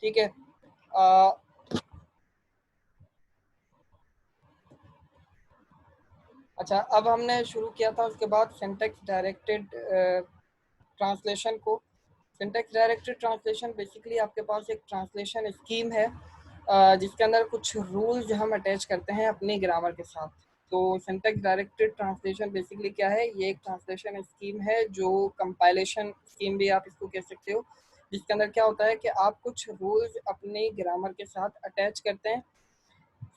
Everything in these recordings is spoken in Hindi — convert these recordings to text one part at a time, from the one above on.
ठीक है। अ, अच्छा, अब हमने शुरू किया था उसके बाद सिंटेक्स डायरेक्टेड ट्रांसलेशन को। सिंटेक्स डायरेक्टेड ट्रांसलेशन बेसिकली आपके पास एक ट्रांसलेशन स्कीम है जिसके अंदर कुछ रूल्स हम अटैच करते हैं अपनी ग्रामर के साथ। तो सिंटेक्स डायरेक्टेड ट्रांसलेशन बेसिकली क्या है, ये एक ट्रांसलेशन स्कीम है जो कंपाइलेशन स्कीम भी आप इसको कह सकते हो, जिसके अंदर क्या होता है कि आप कुछ रूल्स अपनी ग्रामर के साथ अटैच करते हैं।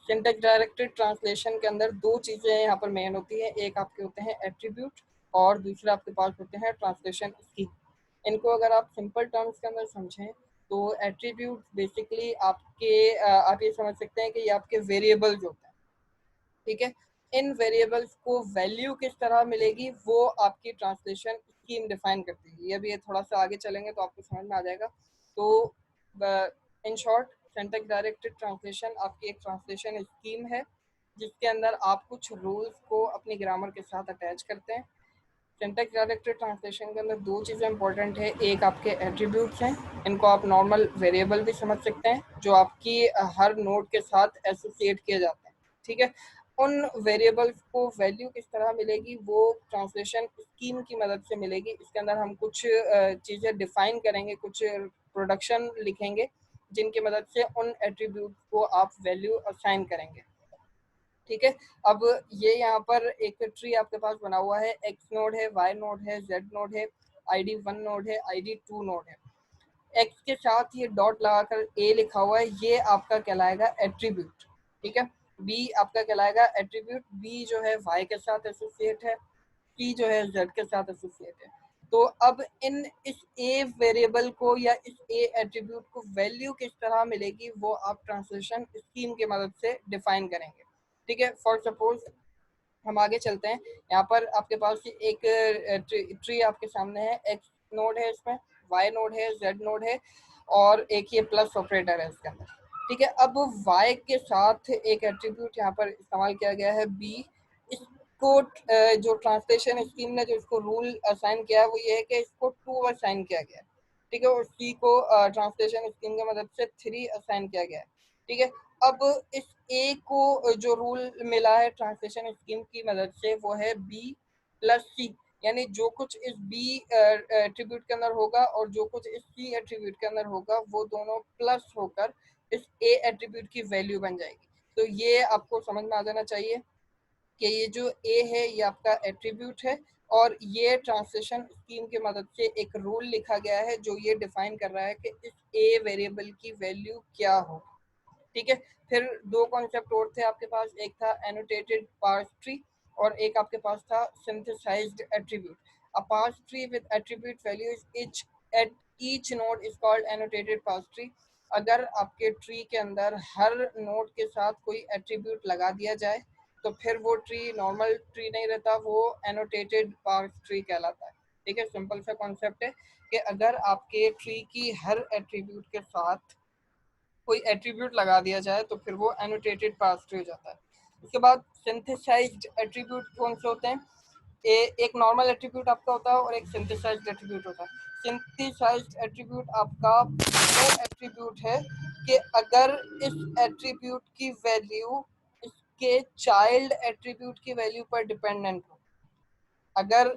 सिंटेक्स डायरेक्टेड ट्रांसलेशन के अंदर दो चीज़ें यहाँ पर मेन होती हैं, एक आपके होते हैं एट्रीब्यूट और दूसरा आपके पास होते हैं ट्रांसलेशन स्कीम। इनको अगर आप सिंपल टर्म्स के अंदर समझें तो एट्रीब्यूट बेसिकली आपके आप ये समझ सकते हैं कि ये आपके वेरिएबल्स होते हैं। ठीक है, इन वेरिएबल्स को वैल्यू किस तरह मिलेगी वो आपकी ट्रांसलेशन स्कीम डिफाइन करती है। ये अभी थोड़ा सा आगे चलेंगे तो आपको समझ में आ जाएगा। तो in short syntax directed translation आपकी एक ट्रांसलेशन स्कीम है जिसके अंदर आप कुछ रूल्स को अपनी ग्रामर के साथ अटैच करते हैं। सिंटेक्स डायरेक्टेड ट्रांसलेशन के अंदर दो चीज़ें इंपॉर्टेंट है, एक आपके एट्रीब्यूट्स हैं, इनको आप नॉर्मल वेरिएबल भी समझ सकते हैं जो आपकी हर नोड के साथ एसोसिएट किए जाते हैं। ठीक है, उन वेरिएबल्स को वैल्यू किस तरह मिलेगी वो ट्रांसलेशन स्कीम की मदद से मिलेगी। इसके अंदर हम कुछ चीज़ें डिफाइन करेंगे, कुछ प्रोडक्शन लिखेंगे जिनकी मदद से उन एट्रीब्यूट को आप वैल्यू असाइन करेंगे। ठीक है, अब ये यहाँ पर एक ट्री आपके पास बना हुआ है, एक्स नोड है, वाई नोड है, जेड नोड है, ID1 नोड है, ID2 नोड है। एक्स के साथ ये डॉट लगाकर ए लिखा हुआ है, ये आपका कहलाएगा एट्रीब्यूट। ठीक है, बी आपका कहलाएगा एट्रीब्यूट, बी जो है वाई के साथ एसोसिएट है, सी जो है जेड के साथ एसोसिएट है। तो अब इस ए वेरिएबल को या इस ए एट्रीब्यूट को वैल्यू किस तरह मिलेगी वो आप ट्रांसलेशन स्कीम की मदद से डिफाइन करेंगे। ठीक है, फॉर सपोज हम आगे चलते हैं, यहाँ पर आपके पास एक ट्री आपके सामने है, एक्स नोड है, इसमें वाई नोड है, जेड नोड है और एक ये प्लस ऑपरेटर है इसके अंदर। ठीक है, अब वाई के साथ एक एट्रीब्यूट यहाँ पर इस्तेमाल किया गया है बी। इसको जो ट्रांसलेशन स्कीम ने जो इसको रूल असाइन किया है वो ये है कि इसको 2 असाइन किया गया है। ठीक है, और सी को ट्रांसलेशन स्कीम की मदद से 3 असाइन किया गया है। ठीक है, अब इस ए को जो रूल मिला है ट्रांसलेशन स्कीम की मदद से वो है बी प्लस सी, यानी जो कुछ इस बी एट्रीब्यूट के अंदर होगा और जो कुछ इस सी एट्रीब्यूट के अंदर होगा वो दोनों प्लस होकर इस ए एट्रीब्यूट की वैल्यू बन जाएगी। तो ये आपको समझ में आ जाना चाहिए कि ये जो ए है ये आपका एट्रीब्यूट है और ये ट्रांसलेशन स्कीम की मदद से एक रूल लिखा गया है जो ये डिफाइन कर रहा है कि इस ए वेरिएबल की वैल्यू क्या हो। ठीक है, फिर दो कॉन्सेप्ट और थे आपके पास, एक था एनोटेटेड पार्स ट्री और एक आपके पास था synthesised attribute. A parse tree with attribute values each at each node is called annotated parse tree। अगर आपके ट्री के अंदर हर नोड के साथ कोई एट्रीब्यूट लगा दिया जाए तो फिर वो ट्री नॉर्मल ट्री नहीं रहता, वो एनोटेटेड पार्स ट्री कहलाता है। ठीक है, सिंपल सा कॉन्सेप्ट है कि अगर आपके ट्री की हर एट्रीब्यूट के साथ कोई एट्रीब्यूट लगा दिया जाए तो फिर वो एनोटेटेड पार्स ट्री हो जाता है। उसके बाद सिंथेसाइज्ड एट्रीब्यूट कौन से होते हैं, एक नॉर्मल एट्रीब्यूट आपका होता है और एक सिंथेसाइज्ड एट्रीब्यूट होता है। सिंथेसाइज्ड एट्रीब्यूट आपका वो एट्रीब्यूट है कि अगर इस एट्रीब्यूट की वैल्यू इसके चाइल्ड एट्रीब्यूट की वैल्यू पर डिपेंडेंट हो। अगर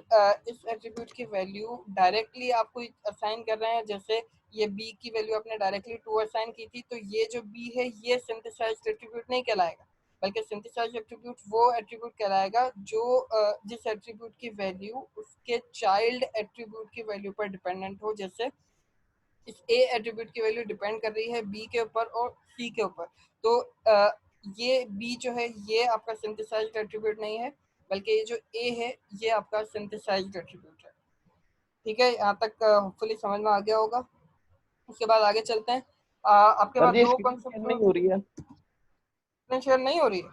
इस एट्रीब्यूट की वैल्यू डायरेक्टली आपको असाइन कर रहे हैं, जैसे ये बी की वैल्यू आपने डायरेक्टली 2 असाइन की थी, तो ये जो बी है ये सिंथेसाइज्ड एट्रीब्यूट नहीं कहलाएगा, बल्कि सिंथेसाइज्ड एट्रीब्यूट वो एट्रीब्यूट कहलाएगा जो जिस एट्रीब्यूट की वैल्यू उसके चाइल्ड एट्रीब्यूट की वैल्यू पर डिपेंडेंट हो। जैसे इस ए एट्रीब्यूट की वैल्यू डिपेंड कर रही है बी के ऊपर और सी के ऊपर, तो ये बी जो है ये आपका सिंथेसाइज्ड एट्रीब्यूट नहीं है, बल्कि ये जो ए है ये आपका सिंथेसाइज्ड एट्रीब्यूट है। ठीक है, यहाँ तक होपफुली समझ में आ गया होगा। उसके बाद आगे चलते हैं। आपके सर पास जी दो स्क्रीन शेयर कॉन्सेप्ट नहीं हो रही है। स्क्रीन शेयर नहीं हो रही है।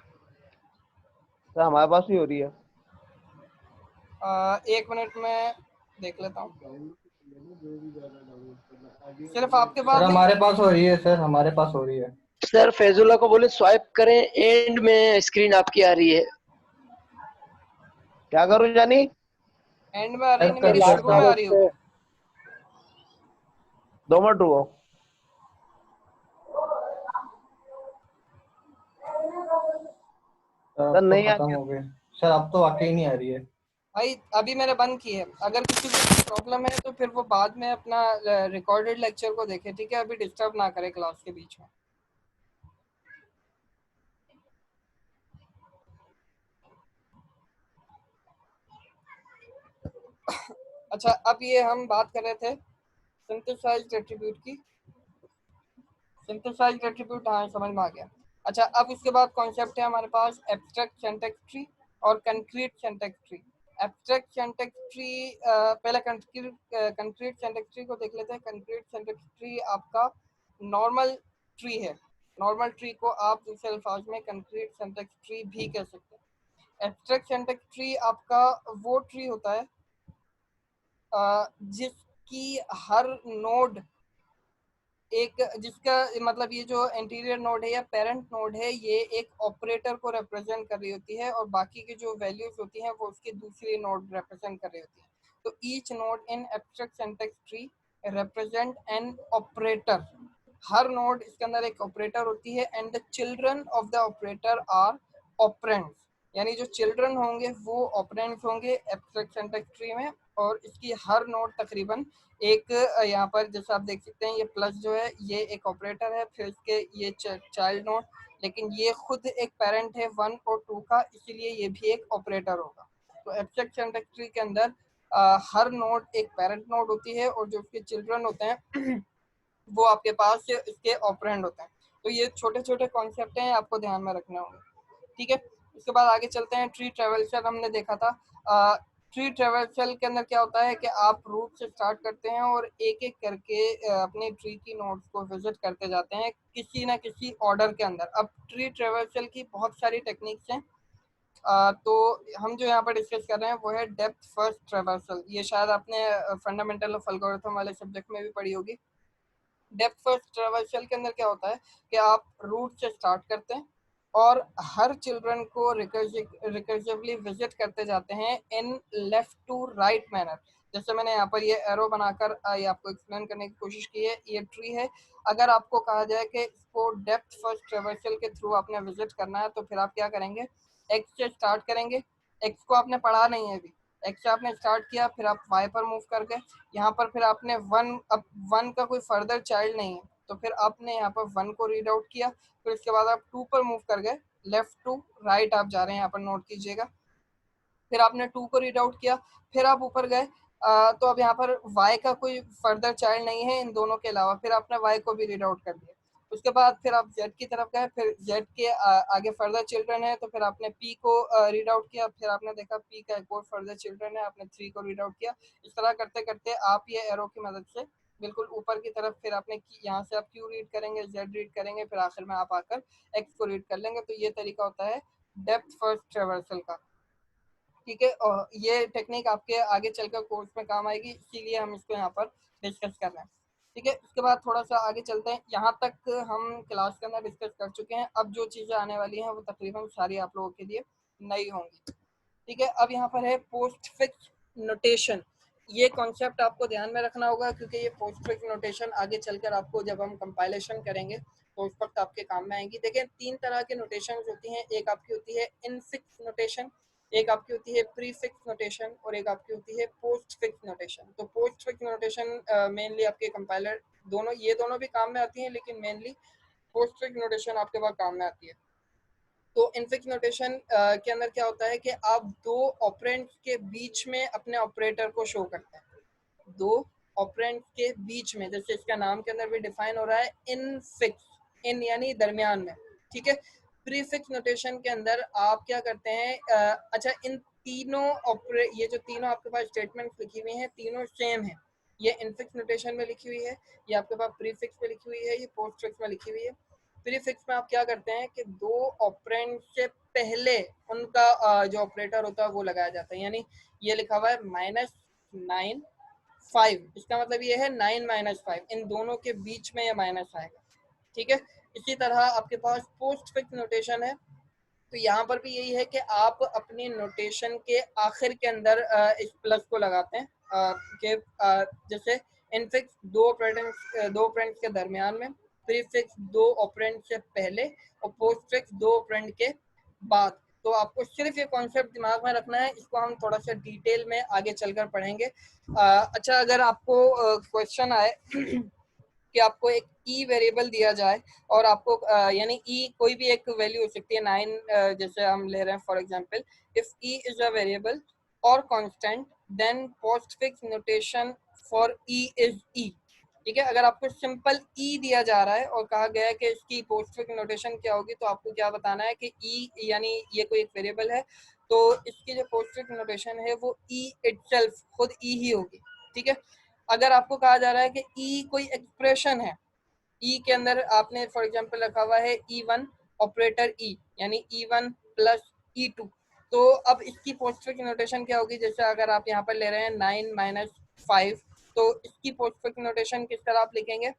सर हमारे पास नहीं हो रही है। 1 मिनट में देख लेता हूँ, सिर्फ आपके सर पास नहीं। हमारे पास हो रही है, सर हमारे पास हो रही है। सर फैजुल्ला को बोले स्वाइप करें, एंड में स्क्रीन आपकी आ रही है। क्या करूं जानी? एंड में आ रही नहीं, कर मेरी दो शुरू में आ रही होगी। 2 मिनट रुको। अब सर तो नहीं आ खत्म रही हो गए सर, अब तो वाकई नहीं आ रही है। भाई अभी मैंने बंद की है, अगर किसी को प्रॉब्लम है तो फिर वो बाद में अपना रिकॉर्डेड लेक्चर को देखे, ठीक है? अभी डिस्टर्ब ना करे क्लास के बीच में। अच्छा, अब ये हम बात कर रहे थे सिंथेसाइज्ड एट्रीब्यूट की। सिंथेसाइज्ड एट्रीब्यूट, हाँ समझ में आ गया। अच्छा, अब इसके बाद कॉन्सेप्ट है हमारे पास एब्स्ट्रैक्ट सिंटैक्स ट्री और concrete syntax tree. Abstract syntax tree, पहले कंक्रीट सिंटैक्स ट्री को देख लेते हैं। कंक्रीट सिंटैक्स ट्री आपका नॉर्मल ट्री है। नॉर्मल ट्री को आप दूसरे अल्फाज में कंक्रीट सिंटैक्स ट्री भी कह सकते हैं। एब्स्ट्रैक्ट सिंटैक्स ट्री आपका वो ट्री होता है जिसकी हर नोड एक, जिसका मतलब ये जो इंटीरियर नोड है या पेरेंट नोड है, ये एक ऑपरेटर को रिप्रेजेंट कर रही होती है और बाकी की जो वैल्यूज होती हैं वो उसके दूसरी नोड रिप्रेजेंट कर रही होती है। तो each node in abstract syntax tree represent an operator. हर नोड इसके अंदर एक ऑपरेटर होती है and the children of the operator are operands, यानी जो चिल्ड्रन होंगे वो ऑपरेंड्स होंगे एब्स्ट्रैक्ट सिंटैक्स ट्री में। और इसकी हर नोड तकरीबन एक, यहाँ पर जैसे आप देख सकते हैं ये प्लस जो है ये एक ऑपरेटर है, फिर इसके ये चाइल्ड नोड, लेकिन ये खुद एक पेरेंट है 1 और 2 का, इसीलिए ये भी एक ऑपरेटर होगा। तो एब्स्ट्रैक्ट सिंटैक्स ट्री के अंदर हर नोड एक पेरेंट नोड होती है और जो उसके चिल्ड्रन होते हैं वो आपके पास इसके ऑपरेंड होते हैं। तो ये छोटे छोटे कॉन्सेप्ट हैं, आपको ध्यान में रखने होंगे, ठीक है? इसके बाद आगे चलते हैं। ट्री ट्रेवल्सल हमने देखा था। ट्री ट्रेवल्सल के अंदर क्या होता है कि आप रूट से स्टार्ट करते हैं और एक एक करके अपने ट्री की नोड्स को विजिट करते जाते हैं किसी ना किसी ऑर्डर के अंदर। अब ट्री ट्रेवल्सल की बहुत सारी टेक्निक्स हैं। तो हम जो यहाँ पर डिस्कस कर रहे हैं वो है डेप्थ फर्स्ट ट्रेवल्सल। ये शायद आपने फंडामेंटल ऑफ एल्गोरिथम वाले सब्जेक्ट में भी पढ़ी होगी। डेप्थ फर्स्ट ट्रेवल्सल के अंदर क्या होता है कि आप रूट से स्टार्ट करते हैं और हर चिल्ड्रन को रिकर्सिवली विजिट करते जाते हैं in left to right manner. जैसे मैंने यहाँ पर ये एरो बनाकर ये आपको एक्सप्लेन करने की कोशिश की है। ये ट्री है, अगर आपको कहा जाए कि इसको डेप्थ फर्स्ट ट्रेवल्सल के थ्रू आपने विजिट करना है तो फिर आप क्या करेंगे? एक्स से स्टार्ट करेंगे। एक्स को आपने पढ़ा नहीं है अभी, एक्स से आपने स्टार्ट किया, फिर आप वाई पर मूव कर गए। यहाँ पर फिर आपने वन, अब वन का कोई फर्दर चाइल्ड नहीं है तो फिर आपने यहाँ पर वन को रीड आउट किया। फिर उसके बाद आप टू पर मूव कर गए, लेफ्ट टू राइट आप जा रहे हैं, यहाँ पर नोट कीजिएगा। फिर आपने टू को रीड आउट किया, फिर आप ऊपर गए। तो अब यहाँ पर y का कोई फर्दर चाइल्ड नहीं है इन दोनों के अलावा, फिर आपने y को भी रीड आउट कर दिया। उसके बाद फिर आप z की तरफ गए, फिर z के आगे फर्दर चिल्ड्रन है तो फिर आपने p को रीड आउट किया, फिर आपने देखा p का एक और फर्दर चिल्ड्रन है, आपने 3 को रीड आउट किया। इस तरह करते करते आप ये एरो की मदद से बिल्कुल ऊपर की तरफ, फिर आपने यहाँ से आप q रीड करेंगे, z रीड करेंगे, फिर आखिर में आप आकर x को रीड कर लेंगे। तो ये तरीका होता है डेप्थ फर्स्ट ट्रेवर्सल का, ठीक है? और ये टेक्निक आपके आगे चलकर कोर्स में काम आएगी, इसीलिए हम इसको यहाँ पर डिस्कस कर रहे हैं, ठीक है? इसके बाद थोड़ा सा आगे चलते हैं। यहाँ तक हम क्लास के अंदर डिस्कस कर चुके हैं। अब जो चीज़ें आने वाली हैं वो तकरीबन सारी आप लोगों के लिए नई होंगी, ठीक है? अब यहाँ पर है पोस्ट फिक्स नोटेशन। ये कॉन्सेप्ट आपको ध्यान में रखना होगा क्योंकि ये पोस्ट फिक्स नोटेशन आगे चलकर आपको जब हम कंपाइलेशन करेंगे तो उस वक्त आपके काम में आएंगी। देखिए 3 तरह के नोटेशन होती हैं। एक आपकी होती है इनफिक्स नोटेशन, एक आपकी होती है प्री फिक्स नोटेशन और एक आपकी होती है पोस्ट फिक्स नोटेशन। तो पोस्ट फिक्स नोटेशन मेनली आपके कंपाइलर दोनों, ये दोनों भी काम में आती हैं, लेकिन मेनली पोस्ट फिक्स नोटेशन आपके पास काम में आती है। तो इनफिक्स नोटेशन के अंदर क्या होता है कि आप दो ऑपरेंड्स के बीच में अपने ऑपरेटर को शो करते हैं। दो ऑपरेंड्स के बीच में, जैसे इसका नाम के अंदर भी डिफाइन हो रहा है इनफिक्स, इन यानी दरमियान में, ठीक है? प्रीफिक्स नोटेशन के अंदर आप क्या करते हैं? अच्छा, इन तीनों ये जो तीनों आपके पास स्टेटमेंट्स लिखी हुई हैं तीनों सेम है। ये इनफिक्स नोटेशन में लिखी हुई है, ये आपके पास प्रीफिक्स में लिखी हुई है, ये पोस्टफिक्स में लिखी हुई है। प्रीफिक्स में आप क्या करते हैं कि दो ऑपरेंड से पहले उनका जो ऑपरेटर होता है वो लगाया जाता है। यानी ये लिखा हुआ है -9 5, इसका मतलब ये है 9 - 5, इन दोनों के बीच में ये माइनस आएगा, ठीक है? इसी तरह आपके पास पोस्ट फिक्स नोटेशन है। तो यहाँ पर भी यही है कि आप अपनी नोटेशन के आखिर के अंदर इस प्लस को लगाते हैं कि जैसे इनफिक्स दो ऑपरेंड्स के दरमियान में, प्रीफिक्स दो ऑपरेंड से पहले और पोस्टफिक्स दो ऑपरेंड के बाद। तो आपको सिर्फ ये कॉन्सेप्ट दिमाग में रखना है, इसको हम थोड़ा सा डिटेल में आगे चलकर पढ़ेंगे। अच्छा, अगर आपको क्वेश्चन आए कि आपको एक ई वेरिएबल दिया जाए और आपको यानी ई कोई भी एक वैल्यू हो सकती है 9, जैसे हम ले रहे हैं for example, if E is a variable और constant then postfix notation for E is E. ठीक है, अगर आपको सिंपल ई दिया जा रहा है और कहा गया है कि इसकी पोस्टफिक्स नोटेशन क्या होगी, तो आपको क्या बताना है कि ई यानी ये कोई एक वेरिएबल है, तो इसकी जो पोस्टफिक्स नोटेशन है वो ई इटसेल्फ खुद ई ही होगी। ठीक है, अगर आपको कहा जा रहा है कि ई कोई एक्सप्रेशन है, ई के अंदर आपने फॉर एग्जांपल रखा हुआ है ई1 ऑपरेटर ई यानी ई1 प्लस ई2, तो अब इसकी पोस्टफिक्स नोटेशन क्या होगी? जैसे अगर आप यहाँ पर ले रहे हैं 9 माइनस 5, तो इसकी पोस्टफिक्स नोटेशन किस तरह आप लिखेंगे?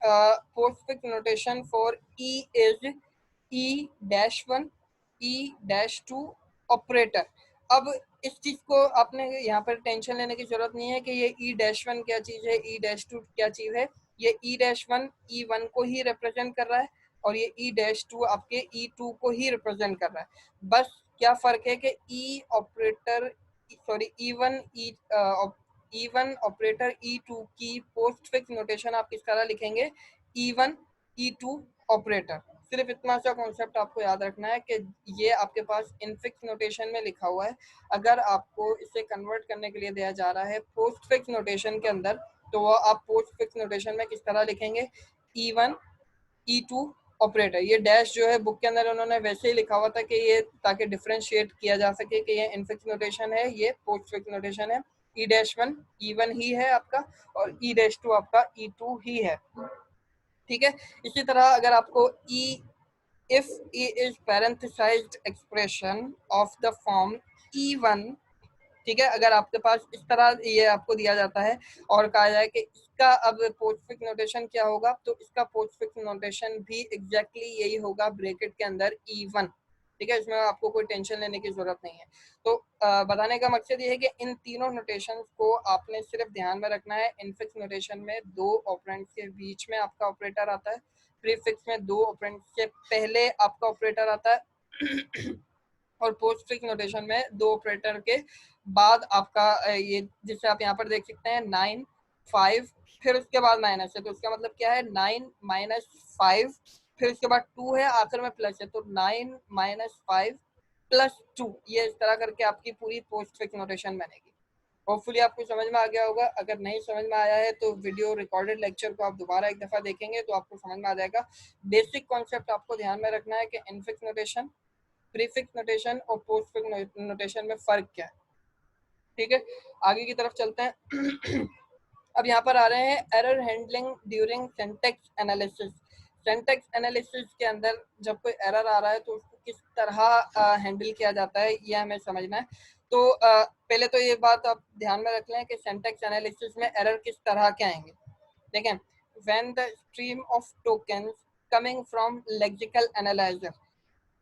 Postfix notation for E is E-1, E-2 operator. अब इस चीज को आपने यहाँ पर टेंशन लेने की जरूरत नहीं है कि ये E-1 क्या चीज है, E-2 क्या चीज है। ये E-1 E1 को ही रिप्रेजेंट कर रहा है और ये E-2 आपके E2 को ही रिप्रेजेंट कर रहा है। बस क्या फर्क है कि E operator sorry E1 operator E2 की पोस्टफिक्स नोटेशन आप किस तरह लिखेंगे? E1 E2 operator. सिर्फ इतना सा कॉन्सेप्ट आपको याद रखना है कि ये आपके पास इनफिक्स नोटेशन में लिखा हुआ है। अगर आपको इसे कन्वर्ट करने के लिए दिया जा रहा है पोस्टफिक्स नोटेशन के अंदर, तो वो आप पोस्टफिक्स नोटेशन में किस तरह लिखेंगे? E1 E2 operator. ये डैश जो है बुक के अंदर उन्होंने वैसे ही लिखा हुआ था कि ये ताकि डिफरेंशिएट किया जा सके कि ये इनफिक्स नोटेशन है, ये पोस्टफिक्स नोटेशन है। E-1 E1 ही है आपका और E-2 आपका E2 ही है। ठीक है, इसी तरह अगर आपको if E is parenthesized expression of the form E1, ठीक है, अगर आपके पास इस तरह ये आपको दिया जाता है और कहा जाए कि इसका अब पोस्टफिक्स नोटेशन क्या होगा, तो इसका पोस्टफिक्स नोटेशन भी एग्जैक्टली यही होगा ब्रैकेट के अंदर E1। ठीक है, इसमें आपको कोई टेंशन लेने की जरूरत नहीं है। तो बताने का मकसद ये है कि इन तीनों नोटेशन को आपने सिर्फ ध्यान में रखना है। इनफिक्स नोटेशन में दो ऑपरेंड्स के बीच में आपका ऑपरेटर आता है, प्रीफिक्स में दो ऑपरेंड्स से पहले आपका ऑपरेटर आता है और पोस्टफिक्स नोटेशन में दो ऑपरेटर के बाद आपका ये जिसे आप यहाँ पर देख सकते हैं 9 5 फिर उसके बाद माइनस है, तो उसका मतलब क्या है? 9 माइनस 5 फिर उसके बाद 2 है, आखिर में प्लस है, तो 9 माइनस 5 प्लस 2। ये इस तरह करके आपकी पूरी पोस्टफिक्स नोटेशन बनेगी। होपफुली आपको समझ में आ गया होगा। अगर नहीं समझ में आया है तो वीडियो रिकॉर्डेड लेक्चर को आप दोबारा एक दफ़ा देखेंगे तो आपको समझ में आ जाएगा। बेसिक कॉन्सेप्ट आपको ध्यान में रखना है कि इनफिक्स नोटेशन, प्रीफिक्स नोटेशन और पोस्टफिक्स नोटेशन में फ़र्क क्या है। ठीक है, आगे की तरफ चलते हैं। अब यहाँ पर आ रहे हैं error handling during syntax analysis. Syntax analysis के अंदर जब कोई एरर आ रहा है तो उसको किस तरह हैंडल किया जाता है, ये हमें समझना है। तो पहले तो ये बात आप ध्यान में रख लें कि सिंटैक्स एनालिसिस में एरर किस तरह के आएंगे। देखें, when the stream of tokens coming from lexical analyser,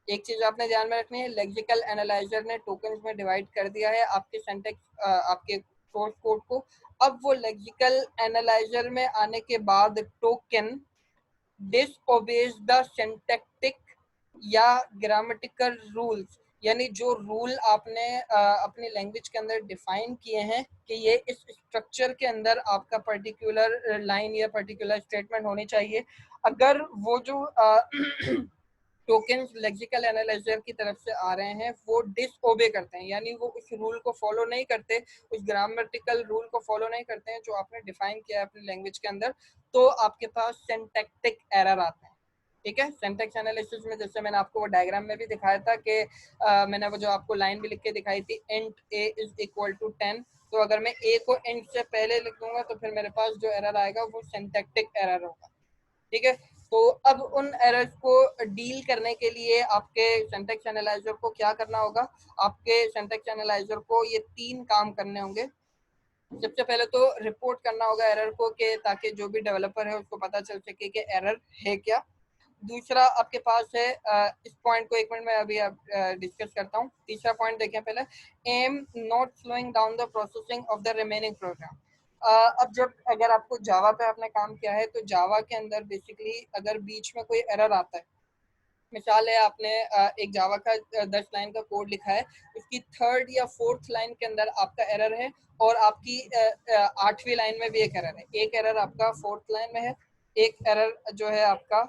एक चीज आपने ध्यान में रखनी है, लेक्सिकल एनालाइजर ने टोकन्स में डिवाइड कर दिया है आपके सिंटैक्स आपके सोर्स कोड को। अब वो लेक्सिकल एनालाइजर में आने के बाद टोकन डिसओबेज द सिंटैक्टिक या ग्रामेटिकल रूल्स, यानी जो रूल आपने अपनी लैंग्वेज के अंदर डिफाइन किए हैं कि ये इस स्ट्रक्चर के अंदर आपका पर्टिकुलर लाइन या पर्टिकुलर स्टेटमेंट होनी चाहिए, अगर वो जो टोकन्स लेक्सिकल एनालाइजर की तरफ से आ रहे हैं वो डिसओबे करते हैं, यानी वो उस रूल को फॉलो नहीं करते, उस ग्रामेटिकल रूल को फॉलो नहीं करते हैं जो आपने डिफाइन किया है अपनी लैंग्वेज के अंदर, तो आपके पास सिंटैक्टिक एरर आते हैं। ठीक है, सिंटैक्स एनालिसिस में जैसे मैंने आपको वो डायग्राम में भी दिखाया था कि मैंने वो जो आपको लाइन भी लिख के दिखाई थी, int a is equal to 10, तो अगर मैं a को इंट से पहले लिख दूंगा तो फिर मेरे पास जो एरर आएगा वो सिंटैक्टिक एरर होगा। ठीक है, तो अब उन एरर्स को डील करने के लिए आपके सिंटैक्स एनालाइजर को क्या करना होगा? आपके सिंटैक्स एनालाइजर को ये 3 काम करने होंगे। सबसे पहले तो रिपोर्ट करना होगा एरर को, कि ताकि जो भी डेवलपर है उसको पता चल सके कि एरर है क्या। दूसरा आपके पास है इस पॉइंट को 1 मिनट में अभी डिस्कस करता हूँ। तीसरा पॉइंट देखें पहले, am not slowing down the processing of the remaining program. अब जब अगर आपको जावा पे आपने काम किया है तो जावा के अंदर बेसिकली अगर बीच में कोई एरर आता है मिसाल है, आपने एक जावा का 10 लाइन का कोड लिखा है, उसकी 3rd या 4th लाइन के अंदर आपका एरर है और आपकी 8वीं लाइन में भी एक एरर है। एक एरर आपका 4th लाइन में है, एक एरर जो है आपका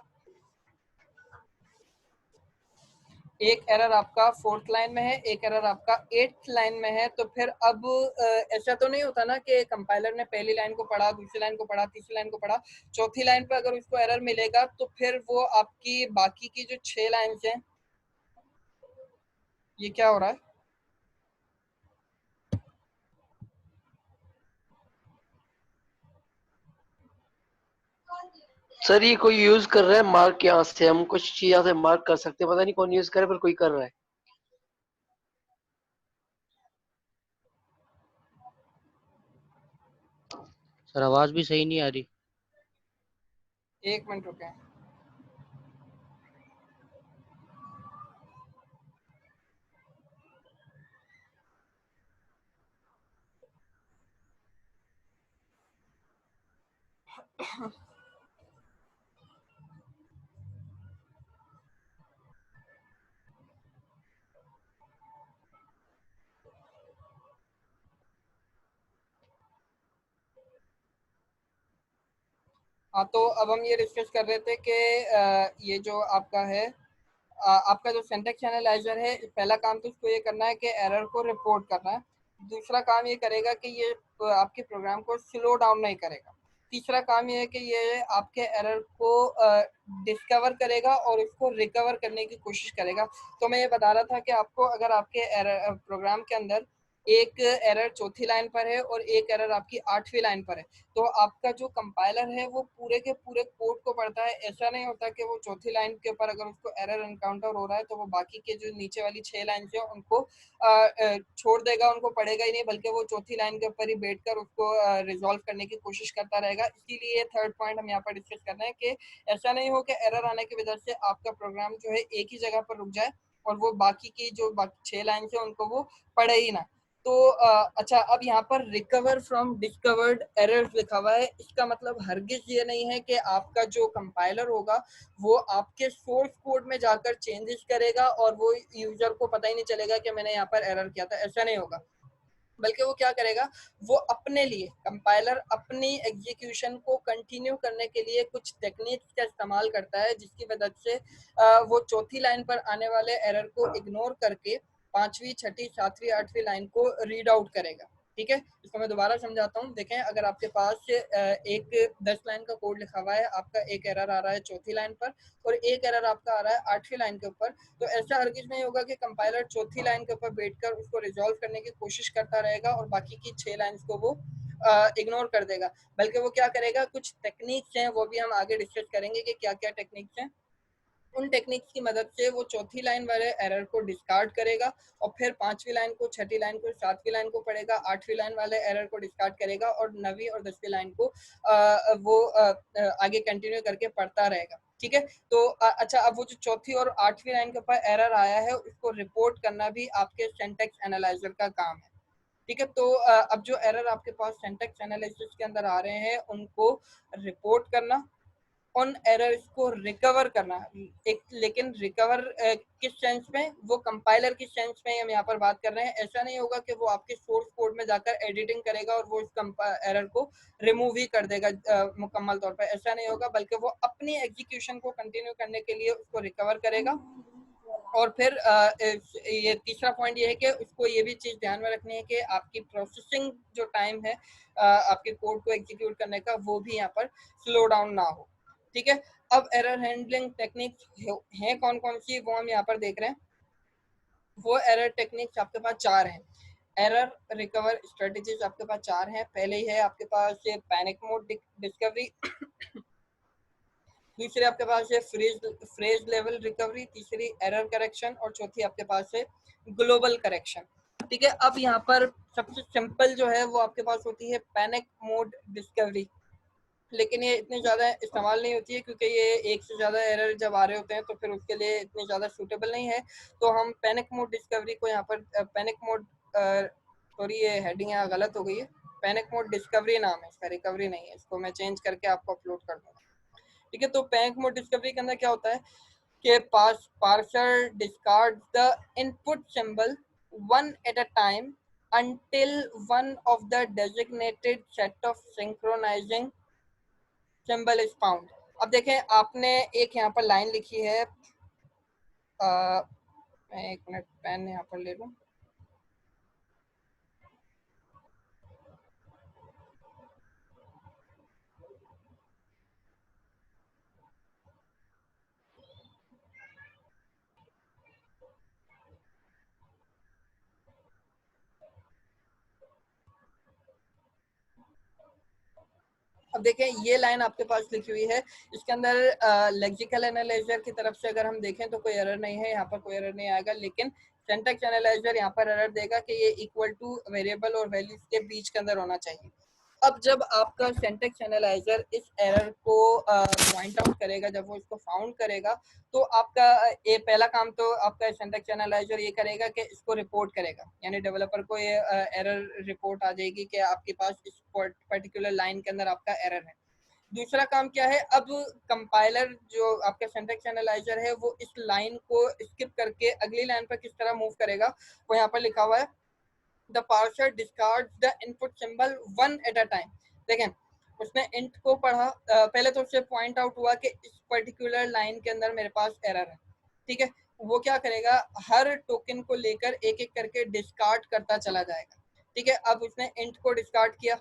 4th लाइन में है, एक एरर आपका 8th लाइन में है। तो फिर अब ऐसा तो नहीं होता ना कि कंपाइलर ने पहली लाइन को पढ़ा, दूसरी लाइन को पढ़ा, तीसरी लाइन को पढ़ा, चौथी लाइन पर अगर उसको एरर मिलेगा तो फिर वो आपकी बाकी की जो 6 लाइन्स हैं, ये क्या हो रहा है? सर ये कोई यूज कर रहा है मार्क, यहाँ से हम कुछ चीज यहाँ से मार्क कर सकते हैं, पता नहीं कौन यूज करे पर कोई कर रहा है। सर आवाज भी सही नहीं आ रही। एक मिनट रुके। हाँ, तो अब हम ये डिस्कस कर रहे थे कि ये जो आपका है, आपका जो सिंटैक्स एनालाइजर है, पहला काम तो इसको ये करना है कि एरर को रिपोर्ट करना है। दूसरा काम ये करेगा कि ये आपके प्रोग्राम को स्लो डाउन नहीं करेगा। तीसरा काम ये है कि ये आपके एरर को डिस्कवर करेगा और उसको रिकवर करने की कोशिश करेगा। तो मैं ये बता रहा था कि आपको अगर आपके एरर प्रोग्राम के अंदर एक एरर चौथी लाइन पर है और एक एरर आपकी 8वीं लाइन पर है, तो आपका जो कंपाइलर है वो पूरे के पूरे कोड को पढ़ता है। ऐसा नहीं होता कि वो चौथी लाइन के ऊपर अगर उसको एरर एनकाउंटर हो रहा है तो वो बाकी के जो नीचे वाली 6 लाइन है उनको छोड़ देगा, उनको पढ़ेगा ही नहीं, बल्कि वो चौथी लाइन के ऊपर ही बैठकर उसको रिजॉल्व करने की कोशिश करता रहेगा। इसीलिए 3rd पॉइंट हम यहाँ पर डिस्कस कर रहे हैं कि ऐसा नहीं हो कि एरर आने की वजह से आपका प्रोग्राम जो है एक ही जगह पर रुक जाए और वो बाकी की जो बाकी 6 लाइन है उनको वो पढ़े ही ना। तो अच्छा, अब यहाँ पर रिकवर फ्रॉम डिस्कवर्ड एरर्स लिखा हुआ है। इसका मतलब हरगिज ये नहीं है कि आपका जो कंपाइलर होगा वो आपके सोर्स कोड में जाकर चेंजेस करेगा और वो यूजर को पता ही नहीं चलेगा कि मैंने यहाँ पर एरर किया था। ऐसा नहीं होगा, बल्कि वो क्या करेगा, वो अपने लिए कंपाइलर अपनी एग्जीक्यूशन को कंटिन्यू करने के लिए कुछ टेक्निक्स का इस्तेमाल करता है, जिसकी वजह से वो चौथी लाइन पर आने वाले एरर को इग्नोर करके 5वीं, 6ठी, 7वीं, 8वीं लाइन को रीड आउट करेगा। ठीक है, इसको मैं दोबारा समझाता हूँ। देखें, अगर आपके पास एक 10 लाइन का कोड लिखा हुआ है, आपका एक एरर आ रहा है चौथी लाइन पर और एक एरर आपका आ रहा है 8वीं लाइन के ऊपर, तो ऐसा हरगिज नहीं होगा कि कंपाइलर चौथी लाइन के ऊपर बैठकर उसको रिजॉल्व करने की कोशिश करता रहेगा और बाकी की 6 लाइंस को वो इग्नोर कर देगा। बल्कि वो क्या करेगा, कुछ टेक्निक्स हैं, वो भी हम आगे डिस्कस करेंगे कि क्या क्या टेक्निक्स हैं। उन टेक्निक्स की मदद से वो चौथी लाइन वाले एरर को डिस्कार्ड करेगा और फिर 5वीं लाइन को, 6ठी लाइन को, 7वीं लाइन को पढ़ेगा, 8वीं लाइन वाले एरर को डिस्कार्ड करेगा और 9वीं और 10वीं लाइन को वो आगे कंटिन्यू करके पढ़ता रहेगा। ठीक है, तो अच्छा, अब वो जो चौथी और 8वीं लाइन के ऊपर एरर आया है उसको रिपोर्ट करना भी आपके सिंटैक्स एनालाइजर का काम है। ठीक है, तो अब जो एरर आपके पास सिंटैक्स एनालिसिस के अंदर आ रहे हैं उनको रिपोर्ट करना, उन एरर्स को रिकवर करना। एक लेकिन रिकवर किस सेंस में, वो कंपाइलर की सेंस में हम यहाँ पर बात कर रहे हैं। ऐसा नहीं होगा कि वो आपके सोर्स कोड में जाकर एडिटिंग करेगा और वो इस एरर को रिमूव ही कर देगा मुकम्मल तौर पर। ऐसा नहीं होगा, बल्कि वो अपनी एग्जीक्यूशन को कंटिन्यू करने के लिए उसको रिकवर करेगा। और फिर ये तीसरा पॉइंट ये है कि उसको ये भी चीज़ ध्यान में रखनी है कि आपकी प्रोसेसिंग जो टाइम है आपके कोड को एग्जीक्यूट करने का, वो भी यहाँ पर स्लो डाउन ना हो। ठीक है, अब एरर हैंडलिंग टेक्निक्स हैं कौन कौन सी, वो हम यहाँ पर देख रहे हैं। वो एरर टेक्निक्स आपके पास 4 हैं। एरर रिकवर स्ट्रेटजीज आपके पास 4 हैं। पहले ही है आपके पास ये पैनिक मोड डिस्कवरी, दूसरी आपके पास है फ्रेज लेवल रिकवरी, तीसरी एरर करेक्शन और चौथी आपके पास है ग्लोबल करेक्शन। ठीक है, अब यहाँ पर सबसे सिंपल जो है वो आपके पास होती है पैनिक मोड डिस्कवरी, लेकिन ये इतनी ज़्यादा इस्तेमाल नहीं होती है क्योंकि ये एक से ज़्यादा एरर जब आ रहे होते हैं तो फिर उसके लिए इतनी ज़्यादा सूटेबल नहीं है। तो हम पैनिक मोड डिस्कवरी को यहाँ पर पैनिक मोड, सॉरी ये हेडिंग यहाँ गलत हो गई है, पैनिक मोड डिस्कवरी नाम है इसका, रिकवरी नहीं है। इसको मैं चेंज करके आपको अपलोड कर दूँगा। ठीक है, तो पैनिक मोड डिस्कवरी के अंदर क्या होता है कि parser discards the input symbol one at a time until one of the designated set of synchronizing symbol is found. अब देखें, आपने एक यहाँ पर लाइन लिखी है, मैं एक मिनट पेन यहाँ पर ले लूं। अब देखें, ये लाइन आपके पास लिखी हुई है, इसके अंदर लेक्सिकल एनालाइजर की तरफ से अगर हम देखें तो कोई एरर नहीं है, यहाँ पर कोई एरर नहीं आएगा, लेकिन सिंटैक्स एनालाइजर यहाँ पर एरर देगा कि ये इक्वल टू वेरिएबल और वैल्यूज के बीच के अंदर होना चाहिए। अब जब आपका सिंटैक्स एनालाइजर इस एरर को पॉइंट आउट करेगा, जब वो इसको फाउंड करेगा, तो आपका ये पहला काम तो आपका सिंटैक्स एनालाइजर ये करेगा कि इसको रिपोर्ट करेगा, यानी डेवलपर को ये एरर रिपोर्ट आ जाएगी कि आपके पास इस पर्टिकुलर लाइन के अंदर आपका एरर है। दूसरा काम क्या है, अब कंपाइलर जो आपका सिंटैक्स एनालाइजर है वो इस लाइन को स्किप करके अगली लाइन पर किस तरह मूव करेगा, वो यहाँ पर लिखा हुआ है, the parser discards the input symbol one at a time। देखें, उसने int को पढ़ा, पहले तो उससे पॉइंट आउट हुआ कि इस पर्टिकुलर लाइन के अंदर मेरे पास एरर है, ठीक है। वो क्या करेगा, हर टोकन को लेकर एक एक करके डिस्कार्ड करता चला जाएगा, ठीक है। अब उसने int को डिस्कार्ड किया,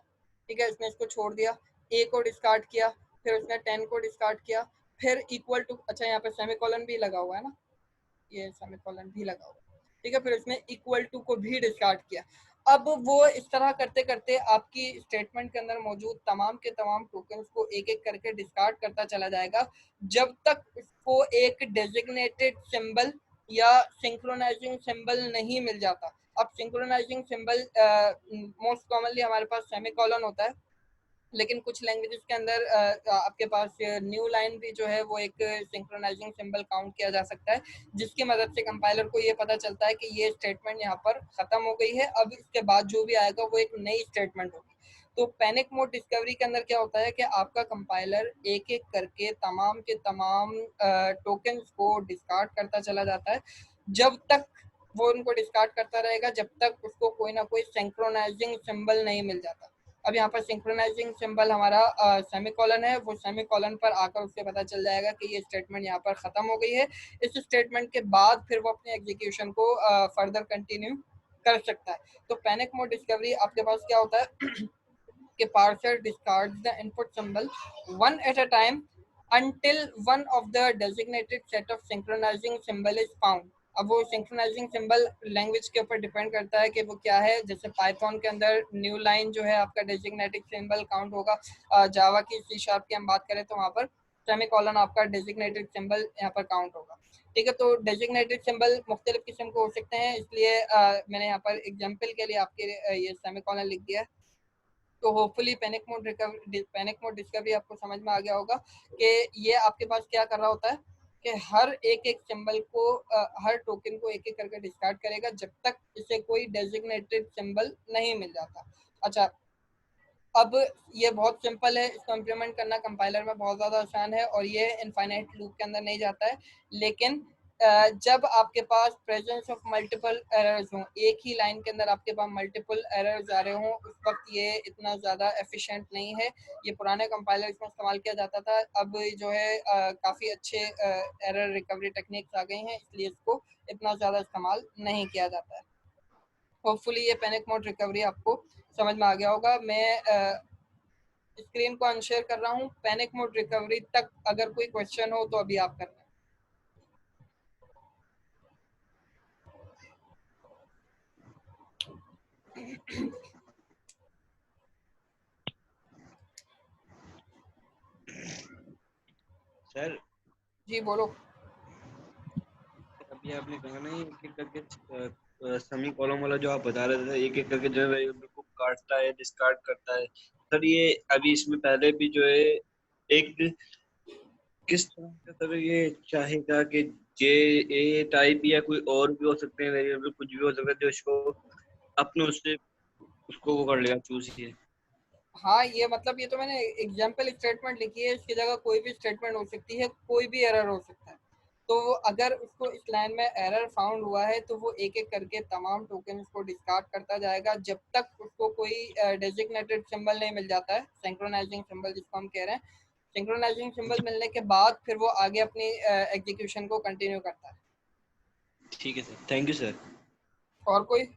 ठीक है, उसने इसको छोड़ दिया, a को डिस्कार्ड किया, फिर उसने 10 को डिस्कार्ड किया, फिर इक्वल टू, अच्छा यहाँ पे सेमीकोलन भी लगा हुआ है ना, ये सेमीकोलन भी लगा हुआ है, ठीक है, फिर उसने इक्वल टू को भी डिस्कार्ड किया। अब वो इस तरह करते करते आपकी स्टेटमेंट के अंदर मौजूद तमाम के तमाम टोकन्स को एक एक करके डिस्कार्ड करता चला जाएगा, जब तक उसको एक डेजिग्नेटेड सिंबल या सिंक्रोनाइजिंग सिंबल नहीं मिल जाता। अब सिंक्रोनाइजिंग सिंबल मोस्ट कॉमनली हमारे पास सेमीकोलन होता है, लेकिन कुछ लैंग्वेजेस के अंदर आपके पास न्यू लाइन भी जो है वो एक सिंक्रोनाइजिंग सिंबल काउंट किया जा सकता है, जिसकी मदद से कंपाइलर को ये पता चलता है कि ये स्टेटमेंट यहाँ पर खत्म हो गई है, अब इसके बाद जो भी आएगा वो एक नई स्टेटमेंट होगी। तो पैनिक मोड डिस्कवरी के अंदर क्या होता है कि आपका कंपाइलर एक एक करके तमाम के तमाम टोकन्स को डिस्कार्ड करता चला जाता है, जब तक वो उनको डिस्कार्ड करता रहेगा जब तक उसको कोई ना कोई सिंक्रोनाइजिंग सिंबल नहीं मिल जाता। अब यहाँ पर सिंक्रोनाइजिंग सिंबल हमारा सेमीकोलन है, वो सेमीकोलन पर आकर उससे पता चल जाएगा कि ये स्टेटमेंट यहाँ पर खत्म हो गई है। इस स्टेटमेंट के बाद फिर वो अपने एग्जीक्यूशन को फर्दर कंटिन्यू कर सकता है। तो पैनिक मोड डिस्कवरी आपके पास क्या होता है कि parser discards the input symbol one at a time until one of the designated set of synchronizing symbol is found। अब वो सिंक्रोनाइजिंग सिंबल लैंग्वेज के ऊपर डिपेंड करता है कि वो क्या है। जैसे पाइथन के अंदर न्यू लाइन जो है आपका डेजिग्नेटेड सिंबल काउंट होगा, जावा की सी शार्प की हम बात करें तो वहाँ पर सेमीकोलन आपका डेजिग्नेटेड सिंबल यहाँ पर काउंट होगा, ठीक है। तो डेजिग्नेटेड सिंबल मुख्तलिफ किस्म के हो सकते हैं, इसलिए मैंने यहाँ पर एग्जाम्पल के लिए आपके ये सेमीकोलन लिख दिया है। तो होपफुली पैनिक मोड डिस्कवरी आपको समझ में आ गया होगा कि ये आपके पास क्या कर रहा होता है कि हर एक सिंबल को हर टोकन को एक एक करके डिस्कार्ड करेगा जब तक इसे कोई डेजिग्नेटेड सिंबल नहीं मिल जाता। अच्छा, अब ये बहुत सिंपल है, इसको इम्प्लीमेंट करना कंपाइलर में बहुत ज़्यादा आसान है और ये इनफाइनाइट लूप के अंदर नहीं जाता है। लेकिन जब आपके पास प्रेजेंस ऑफ मल्टीपल एरर्स हों, एक ही लाइन के अंदर आपके पास मल्टीपल एरर्स आ रहे हों, उस वक्त ये इतना ज़्यादा एफिशिएंट नहीं है। ये पुराने कंपाइलर में इस्तेमाल किया जाता था, अब जो है काफ़ी अच्छे एरर रिकवरी टेक्निक्स आ गई हैं, इसलिए इसको इतना ज़्यादा इस्तेमाल नहीं किया जाता है। होपफुली ये पैनिक मोड रिकवरी आपको समझ में आ गया होगा। मैं स्क्रीन को अनशेयर कर रहा हूँ, पैनिक मोड रिकवरी तक अगर कोई क्वेश्चन हो तो अभी आप कर लें। सर जी बोलो। अभी आपने कहा ना एक एक करके सेमी कॉलम वाला जो आप बता रहे थे, एक एक करके जो है वेरिएबल को काटता है, डिस्कार्ड करता है। सर ये अभी इसमें पहले भी जो है एक किस तरह का सर ये चाहेगा कि जे ए टाइप या कोई और भी हो सकते हैं वेरिएबल, कुछ भी हो सकता है जो इसको अपने उससे उसको वो कर लेगा, चूज ये। हाँ, ये मतलब ये तो मैंने एग्जाम्पल स्टेटमेंट लिखी है, इसकी जगह कोई भी स्टेटमेंट हो सकती है, कोई भी एरर हो सकता है। तो अगर उसको इस लाइन में एरर फाउंड हुआ है तो वो एक एक करके तमाम टोकन को डिस्कार्ड करता जाएगा जब तक उसको कोई डेजिग्नेटेड सिंबल नहीं मिल जाता है, सिंक्रोनाइजिंग सिंबल जिसको हम कह रहे हैं। सिंक्रोनाइजिंग सिंबल मिलने के बाद फिर वो आगे अपनी एग्जीक्यूशन को कंटिन्यू करता है। ठीक है सर, थैंक यू सर। और कोई?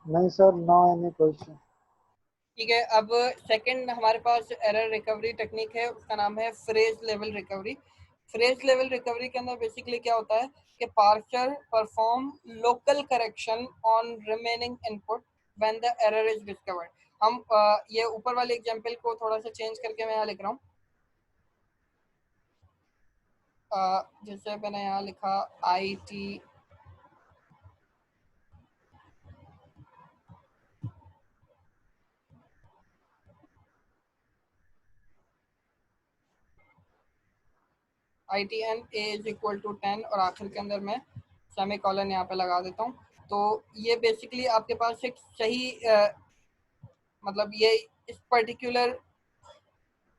नहीं सर, नो एनी क्वेश्चन। ठीक है, अब सेकंड हमारे पास एरर रिकवरी टेक्निक है, उसका नाम है phrase level recovery. Phrase level recovery के अंदर बेसिकली क्या होता है कि parser perform local correction on remaining input when the error is discovered. हम ये ऊपर वाले एग्जांपल को थोड़ा सा चेंज करके मैं यहाँ लिख रहा हूँ। जैसे मैंने यहाँ लिखा IT ITN A is equal to 10 और आखिर के अंदर मैं सेमी कॉलन यहाँ पे लगा देता हूँ। तो ये बेसिकली आपके पास एक सही मतलब ये इस पर्टिकुलर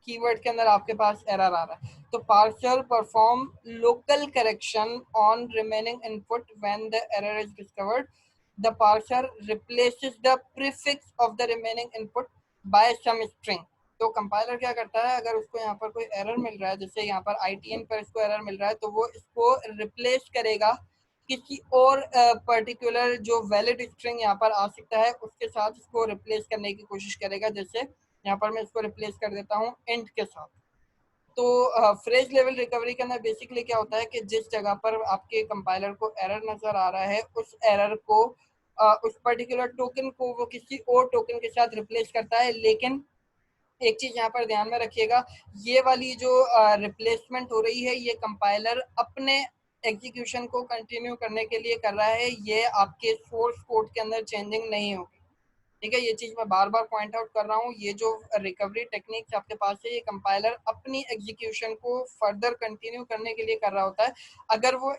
कीवर्ड के अंदर आपके पास एरर आ रहा है। तो parser perform local correction on remaining input when the error is discovered. The parser replaces the prefix of the remaining input by some string. तो कंपाइलर क्या करता है, अगर उसको यहाँ पर कोई एरर मिल रहा है, जैसे यहाँ पर ITN पर इसको एरर मिल रहा है, तो वो इसको रिप्लेस करेगा किसी और पर्टिकुलर जो वैलिड स्ट्रिंग यहाँ पर आ सकता है उसके साथ इसको रिप्लेस करने की कोशिश करेगा। जैसे यहाँ पर मैं इसको रिप्लेस कर देता हूँ इंट के साथ। तो फ्रेज लेवल रिकवरी के अंदर बेसिकली क्या होता है कि जिस जगह पर आपके कंपाइलर को एरर नजर आ रहा है उस एरर को उस पर्टिकुलर टोकन को वो किसी और टोकन के साथ रिप्लेस करता है। लेकिन एक चीज यहाँ पर ध्यान में रखिएगा, ये वाली जो रिप्लेसमेंट हो रही है ये कंपाइलर अपने एग्जीक्यूशन को कंटिन्यू करने के लिए कर रहा है, ये आपके सोर्स कोड के अंदर चेंजिंग नहीं होगी। ठीक है, ये चीज मैं बार बार पॉइंट आउट कर रहा हूँ। ये जो रिकवरी टेक्निक्स आपके पास है ये कंपाइलर अपनी एग्जीक्यूशन को फर्दर कंटिन्यू करने के लिए कर रहा होता है। अगर वो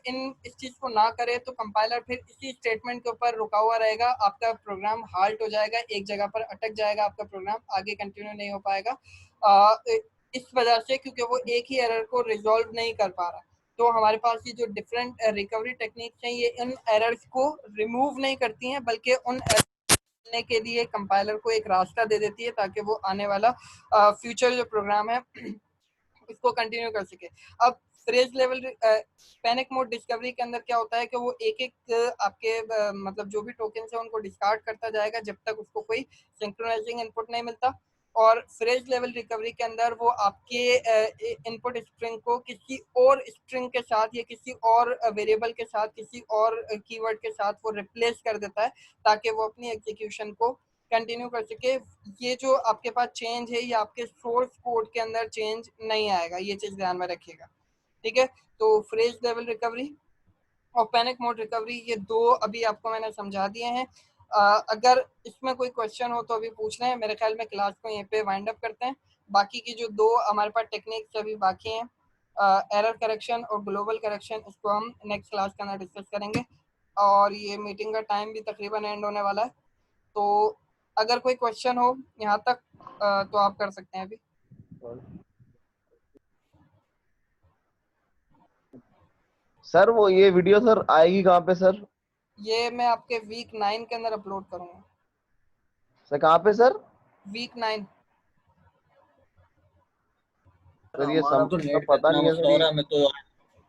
इस चीज को ना करे तो कंपाइलर फिर इसी स्टेटमेंट के ऊपर रुका हुआ रहेगा, आपका प्रोग्राम हाल्ट हो जाएगा, एक जगह पर अटक जाएगा, आपका प्रोग्राम आगे कंटिन्यू नहीं हो पाएगा इस वजह से, क्योंकि वो एक ही एरर को रिजॉल्व नहीं कर पा रहा। तो हमारे पास ये जो डिफरेंट रिकवरी टेक्निक्स हैं ये इन एरर्स को रिमूव नहीं करती हैं बल्कि उन के लिए कंपाइलर को एक रास्ता दे देती है ताकि वो आने वाला फ्यूचर जो प्रोग्राम है उसको कंटिन्यू कर सके। अब phrase level panic mode discovery के अंदर क्या होता है कि वो एक एक आपके मतलब जो भी टोकन है उनको डिस्कार्ड करता जाएगा जब तक उसको कोई सिंक्रोनाइजिंग इनपुट नहीं मिलता। और फ्रेज लेवल रिकवरी के अंदर वो आपके इनपुट स्ट्रिंग को किसी और स्ट्रिंग के साथ या किसी और वेरिएबल के साथ, किसी और कीवर्ड के साथ वो रिप्लेस कर देता है ताकि वो अपनी एग्जीक्यूशन को कंटिन्यू कर सके। ये जो आपके पास चेंज है ये आपके सोर्स कोड के अंदर चेंज नहीं आएगा, ये चीज ध्यान में रखिएगा। ठीक है, तो फ्रेज लेवल रिकवरी और पैनिक मोड रिकवरी ये दो अभी आपको मैंने समझा दिए हैं। अगर इसमें कोई क्वेश्चन हो तो अभी पूछ लें, मेरे ख्याल में क्लास को यहीं पे वाइंड अप करते हैं। बाकी की जो दो हमारे पास टेक्निक्स अभी बाकी हैं, एरर करेक्शन और ग्लोबल करेक्शन, इसको हम नेक्स्ट क्लास के अंदर डिस्कस करेंगे। और ये मीटिंग का टाइम भी तकरीबन एंड होने वाला है, तो अगर कोई क्वेश्चन हो यहाँ तक तो आप कर सकते हैं अभी। सर वो ये वीडियो सर आएगी कहाँ पे सर? ये मैं आपके वीक 9 के अंदर अपलोड करूंगा। सर कहाँ पे सर? वीक 9। सर ये हमारा तो नेट का पता इतना नहीं है मसला सर हो ये। रहा है, हमें तो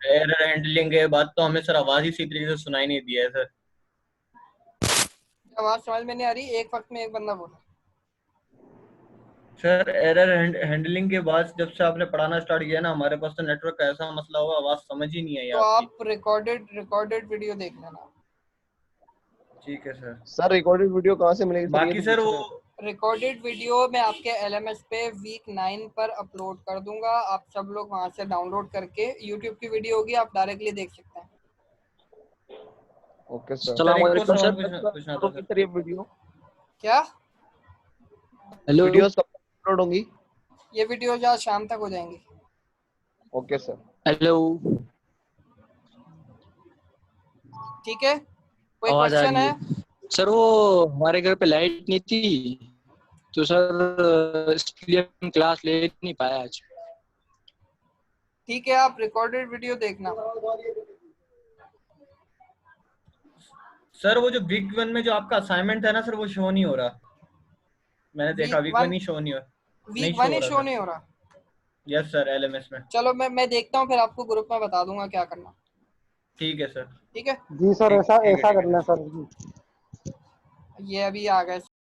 एरर हैंडलिंग के बाद तो हमें सर आवाज ही सही तरीके से सुनाई नहीं दिया है सर। आवाज समझ में नहीं आ रही, एक वक्त में एक बंदा बोला। सर एरर हैंडलिंग के बाद जब से आपने पढ़ाना स्टार्ट किया ना, हमारे पास तो नेटवर्क का ऐसा मसला हुआ, आवाज समझ ही नहीं आई तो आपकी। आप रिकॉर्डेड वीडियो देख लेना। ठीक है सर। सर रिकॉर्डेड वीडियो कहाँ से मिलेगी सर? बाकी सर वो रिकॉर्डेड वीडियो मैं आपके LMS पे वीक 9 पर अपलोड कर दूंगा, आप सब लोग वहां से डाउनलोड करके, YouTube की वीडियो होगी आप डायरेक्टली देख सकते हैं। Okay sir. सर एक और अस्सलामुअलैकुम सवाल सर। पूछना था सर ये सर। वीडियो क्या हेलो वीडियोस कब अपलोड होंगी? ये वीडियो आज शाम तक हो जाएंगी। Okay sir. हेलो ठीक है, कोई आवाज आ क्वेश्चन रही है? है सर। वो हमारे घर पे लाइट नहीं थी तो सर इसलिए हम क्लास ले नहीं पाया आज। ठीक है, आप रिकॉर्डेड वीडियो देखना। सर वो जो वीक 1 में जो आपका असाइनमेंट है ना सर, वो शो नहीं हो रहा। मैंने देखा वीक 1 ही शो नहीं हो, नहीं वीक शो 1 हो ही रहा शो सर। नहीं हो रहा। यस सर, एलएमएस में। चलो मैं देखता हूँ, फिर आपको ग्रुप में बता दूंगा क्या करना। ठीक है सर। ठीक है, जी सर, ठीक ऐसा ठीक है ऐसा ठीक कर है लें सर। सर। ये अभी आ गए।